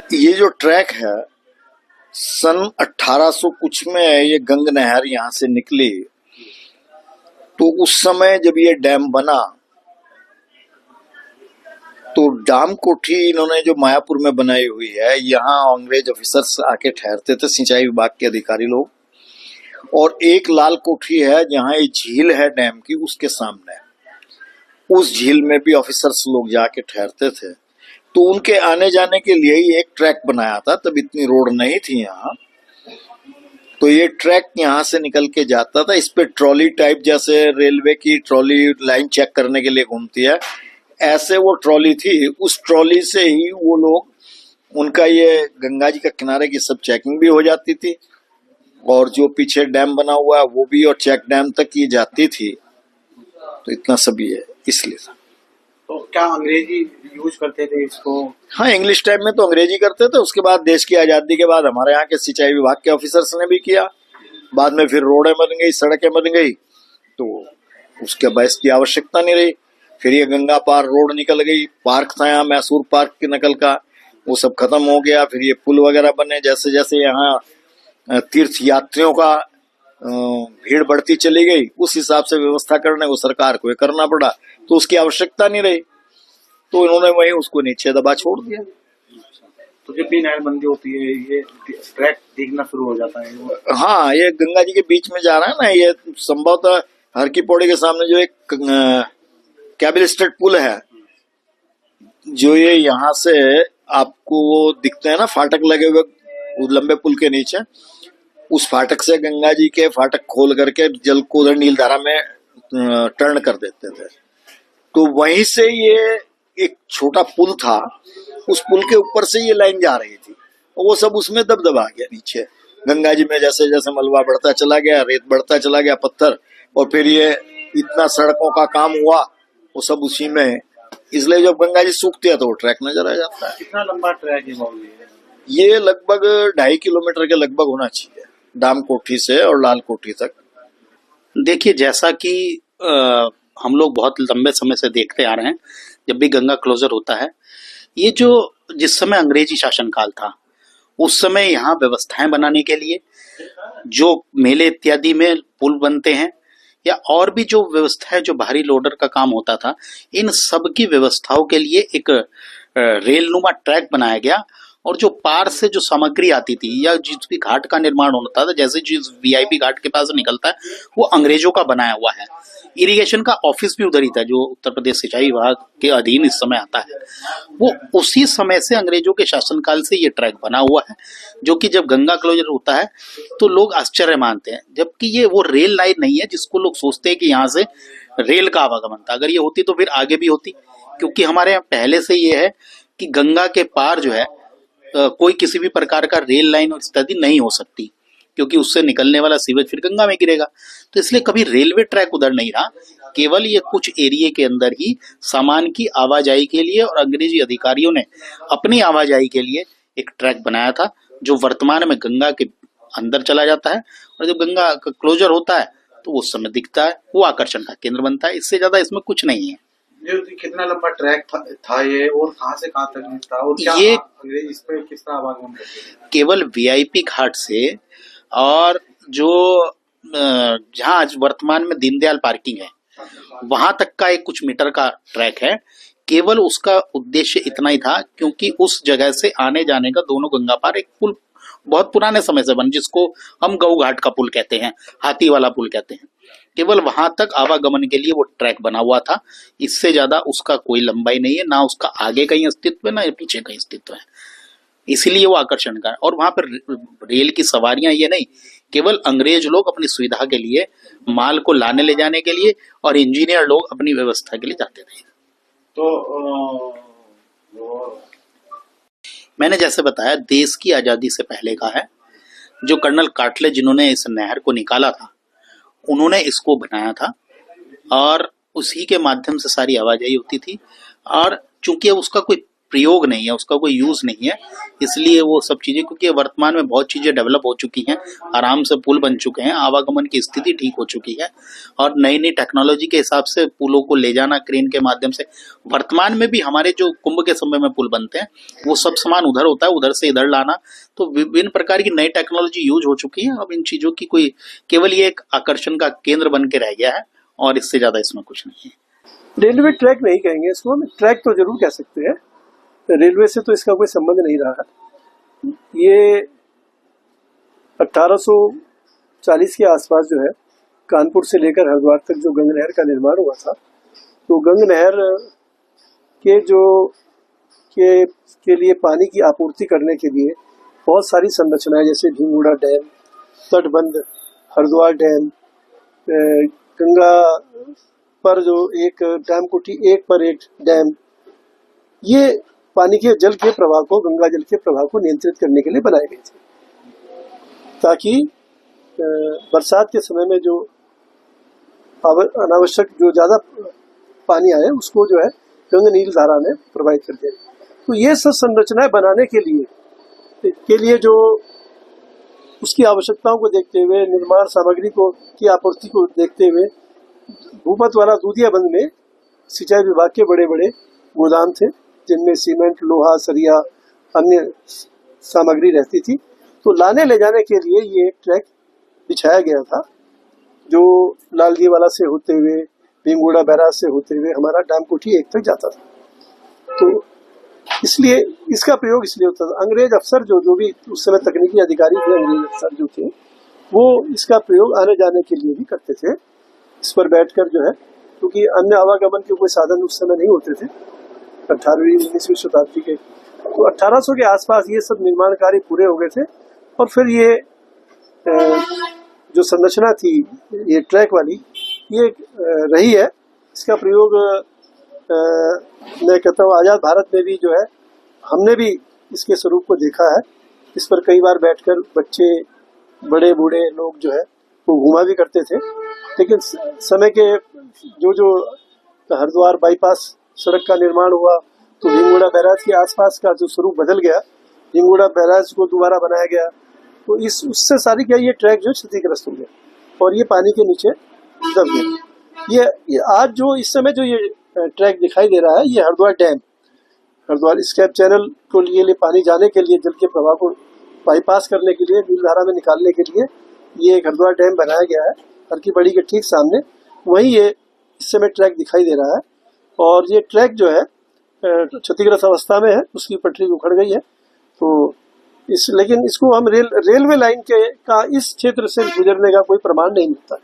ये जो ट्रैक है सन 1800 कुछ में ये गंग नहर यहाँ से निकली। तो उस समय जब ये डैम बना तो डाम कोठी इन्होंने जो मायापुर में बनाई हुई है, यहाँ अंग्रेज ऑफिसर्स आके ठहरते थे, सिंचाई विभाग के अधिकारी लोग। और एक लाल कोठी है जहाँ ये झील है डैम की, उसके सामने उस झील में भी ऑफिसर्स लोग जाके ठहरते थे। तो उनके आने जाने के लिए ही एक ट्रैक बनाया था, तब इतनी रोड नहीं थी यहाँ। तो ये ट्रैक यहाँ से निकल के जाता था। इस पे ट्रॉली टाइप, जैसे रेलवे की ट्रॉली लाइन चेक करने के लिए घूमती है, ऐसे वो ट्रॉली थी। उस ट्रॉली से ही वो लोग, उनका ये गंगा जी का किनारे की सब चेकिंग भी हो जाती थी, और जो पीछे डैम बना हुआ है वो भी, और चेक डैम तक ये जाती थी। तो इतना सभी है इसलिए। तो क्या अंग्रेजी यूज करते थे इसको? हाँ, इंग्लिश टाइम में तो अंग्रेजी करते थे। उसके बाद देश की आजादी के बाद हमारे यहाँ के सिंचाई विभाग के ऑफिसर्स ने भी किया। बाद में फिर रोडें बन गई, सड़कें बन गई, तो उसके बाद इसकी आवश्यकता नहीं रही। फिर ये गंगा पार रोड निकल गई, पार्क था यहाँ मैसूर पार्क की नकल का, वो सब खत्म हो गया। फिर ये पुल वगैरह बने। जैसे जैसे यहाँ तीर्थ यात्रियों का भीड़ बढ़ती चली गई, उस हिसाब से व्यवस्था करने को सरकार को ये करना पड़ा, तो उसकी आवश्यकता नहीं रही। तो इन्होंने वहीं उसको नीचे दबा छोड़ दिया। तो जब भी नहरबंदी होती है ये ट्रैक दिखना शुरू हो जाता है। हाँ, ये गंगा जी के बीच में जा रहा है ना, ये संभवतः हर की पौड़ी के सामने जो एक कैबिल स्टेट पुल है, जो ये यहाँ से आपको दिखते हैं ना फाटक लगे हुए उस लंबे पुल के नीचे, उस फाटक से गंगा जी के फाटक खोल करके जल को उधर नीलधारा में टर्न कर देते थे। तो वहीं से ये एक छोटा पुल था, उस पुल के ऊपर से ये लाइन जा रही थी, और वो सब उसमें दबदबा गया नीचे गंगा जी में। जैसे जैसे मलबा बढ़ता चला गया, रेत बढ़ता चला गया, पत्थर, और फिर ये इतना सड़कों का काम हुआ, वो सब उसी में है। इसलिए जब गंगा जी सूखती है तो वो ट्रैक नजर आ जाता है। कितना लंबा ट्रैक है? ये लगभग 2.5 किलोमीटर के लगभग होना चाहिए, डाम कोठी से और लाल कोठी तक। देखिए, जैसा कि हम लोग बहुत लंबे समय से देखते आ रहे हैं, जब भी गंगा क्लोजर होता है, ये जो जिस समय अंग्रेजी शासनकाल था, उस समय यहाँ व्यवस्थाएं बनाने के लिए जो मेले इत्यादि में पुल बनते हैं, या और भी जो व्यवस्थाएं, जो भारी लोडर का काम होता था, इन सब की व्यवस्थाओं के लिए एक रेलनुमा ट्रैक बनाया गया। और जो पार से जो सामग्री आती थी, या जिस भी घाट का निर्माण होता था, जैसे जिस वीआईपी घाट के पास निकलता है, वो अंग्रेजों का बनाया हुआ है। इरिगेशन का ऑफिस भी उधर ही था, जो उत्तर प्रदेश सिंचाई विभाग के अधीन इस समय आता है। वो उसी समय से, अंग्रेजों के शासनकाल से ये ट्रैक बना हुआ है, जो कि जब गंगा क्लोजर होता है तो लोग आश्चर्य मानते हैं, जबकि ये वो रेल लाइन नहीं है जिसको लोग सोचते हैं कि यहाँ से रेल का आवागमन था। अगर ये होती तो फिर आगे भी होती, क्योंकि हमारे यहाँ पहले से ये है कि गंगा के पार जो है कोई किसी भी प्रकार का रेल लाइन इत्यादि नहीं हो सकती, क्योंकि उससे निकलने वाला सीवेज फिर गंगा में गिरेगा। तो इसलिए कभी रेलवे ट्रैक उधर नहीं रहा, केवल ये कुछ एरिया के अंदर ही सामान की आवाजाही के लिए और अंग्रेजी अधिकारियों ने अपनी आवाजाही के लिए एक ट्रैक बनाया था, जो वर्तमान में गंगा के अंदर चला जाता है। और जब गंगा का क्लोजर होता है तो उस समय दिखता है, वो आकर्षण का केंद्र बनता है। इससे ज्यादा इसमें कुछ नहीं है। कितना लंबा ट्रैक था ये, और कहां से कहां तक था, और क्या ये इस पे किस तरह आवागमन करते हैं? केवल वीआईपी घाट से, और जो जहां आज वर्तमान में दीनदयाल पार्किंग है, वहां तक का एक कुछ मीटर का ट्रैक है। केवल उसका उद्देश्य इतना ही था, क्योंकि उस जगह से आने जाने का दोनों गंगा पार एक पुल बहुत पुराने समय से बन, जिसको हम गऊ घाट का पुल कहते हैं, हाथी वाला पुल कहते हैं, केवल वहां तक आवागमन के लिए वो ट्रैक बना हुआ था। इससे ज्यादा उसका कोई लंबाई नहीं है, ना उसका आगे कहीं अस्तित्व है, ना पीछे कहीं अस्तित्व है। इसीलिए वो आकर्षण का है। और वहां पर रेल की सवारियां ये नहीं, केवल अंग्रेज लोग अपनी सुविधा के लिए, माल को लाने ले जाने के लिए, और इंजीनियर लोग अपनी व्यवस्था के लिए जाते थे। तो मैंने जैसे बताया, देश की आजादी से पहले का है, जो कर्नल काटले जिन्होंने इस नहर को निकाला था, उन्होंने इसको बनाया था, और उसी के माध्यम से सारी आवाजाही होती थी। और चूंकि उसका कोई प्रयोग नहीं है, उसका कोई यूज नहीं है, इसलिए वो सब चीजें, क्योंकि वर्तमान में बहुत चीजें डेवलप हो चुकी हैं, आराम से पुल बन चुके हैं, आवागमन की स्थिति ठीक हो चुकी है और नई नई टेक्नोलॉजी के हिसाब से पुलों को ले जाना क्रेन के माध्यम से, वर्तमान में भी हमारे जो कुंभ के समय में पुल बनते हैं वो सब सामान उधर होता है, उधर से इधर लाना, तो विभिन्न प्रकार की नई टेक्नोलॉजी यूज हो चुकी है। अब इन चीजों की कोई, केवल ये एक आकर्षण का केंद्र बन के रह गया है और इससे ज्यादा इसमें कुछ नहीं है। रेलवे ट्रैक नहीं कहेंगे इसको, हम ट्रैक तो जरूर कह सकते हैं, रेलवे से तो इसका कोई संबंध नहीं रहा है। ये 1840 के आसपास जो है कानपुर से लेकर हरिद्वार तक जो गंगा नहर का निर्माण हुआ था, तो गंगा नहर के के लिए पानी की आपूर्ति करने के लिए बहुत सारी संरचनाएं, जैसे भीमगुड़ा डैम, तटबंध हरिद्वार डैम, गंगा पर जो एक डैम कोठी, एक पर एक डैम, ये पानी के जल के प्रवाह को, गंगा जल के प्रवाह को नियंत्रित करने के लिए बनाए गए थे, ताकि बरसात के समय में जो अनावश्यक जो ज्यादा पानी आए उसको जो है गंगा नील धारा में प्रवाहित कर दिया। तो ये सब संरचनाएं बनाने के लिए जो उसकी आवश्यकताओं को देखते हुए, निर्माण सामग्री को की आपूर्ति को देखते हुए, भूपत वाला दूधिया बंद में सिंचाई विभाग के बड़े बड़े गोदाम थे, जिनमें सीमेंट, लोहा, सरिया, अन्य सामग्री रहती थी। तो लाने ले जाने के लिए ये ट्रैक बिछाया गया था, जो लालजीवाला से होते हुए, भीमगुड़ा बैराज से होते हुए हमारा डैम कोठी 1 तक जाता था। तो इसलिए इसका प्रयोग इसलिए होता था। अंग्रेज अफसर जो भी उस समय तकनीकी अधिकारी थे, अंग्रेज अफसर जो थे, वो इसका प्रयोग आने जाने के लिए भी करते थे, इस पर बैठकर जो है, क्योंकि अन्य आवागमन के कोई साधन उस समय नहीं होते थे 18वीं 19वीं शताब्दी के। तो 1800 के आसपास ये सब निर्माण कार्य पूरे हो गए थे और फिर ये जो संरचना थी ये ट्रैक वाली, ये रही है। इसका प्रयोग मैं कहता हूँ आज़ाद भारत में भी जो है हमने भी इसके स्वरूप को देखा है। इस पर कई बार बैठकर बच्चे, बड़े बूढ़े लोग जो है वो घूमा भी करते थे। लेकिन समय के जो हरिद्वार बाईपास सड़क का निर्माण हुआ तो भीमगुड़ा बैराज के आसपास का जो स्वरूप बदल गया, भीमगुड़ा बैराज को दोबारा बनाया गया, तो उससे सारी क्या ये ट्रैक जो क्षतिग्रस्त हो गया और ये पानी के नीचे दब गया। ये आज जो इस समय जो ये ट्रैक दिखाई दे रहा है, ये हरिद्वार डैम, हरिद्वार स्कैप चैनल को लिए पानी जाने के लिए, जल के प्रवाह को बाईपास करने के लिए, नीलधारा में निकालने के लिए ये एक हरिद्वार डैम बनाया गया है हर की बड़ी के ठीक सामने। वहीं ये इस समय ट्रैक दिखाई दे रहा है और ये ट्रैक जो है क्षतिग्रस्त अवस्था में है, उसकी पटरी उखड़ गई है। तो लेकिन इसको हम रेलवे लाइन का इस क्षेत्र से गुजरने का कोई प्रमाण नहीं मिलता।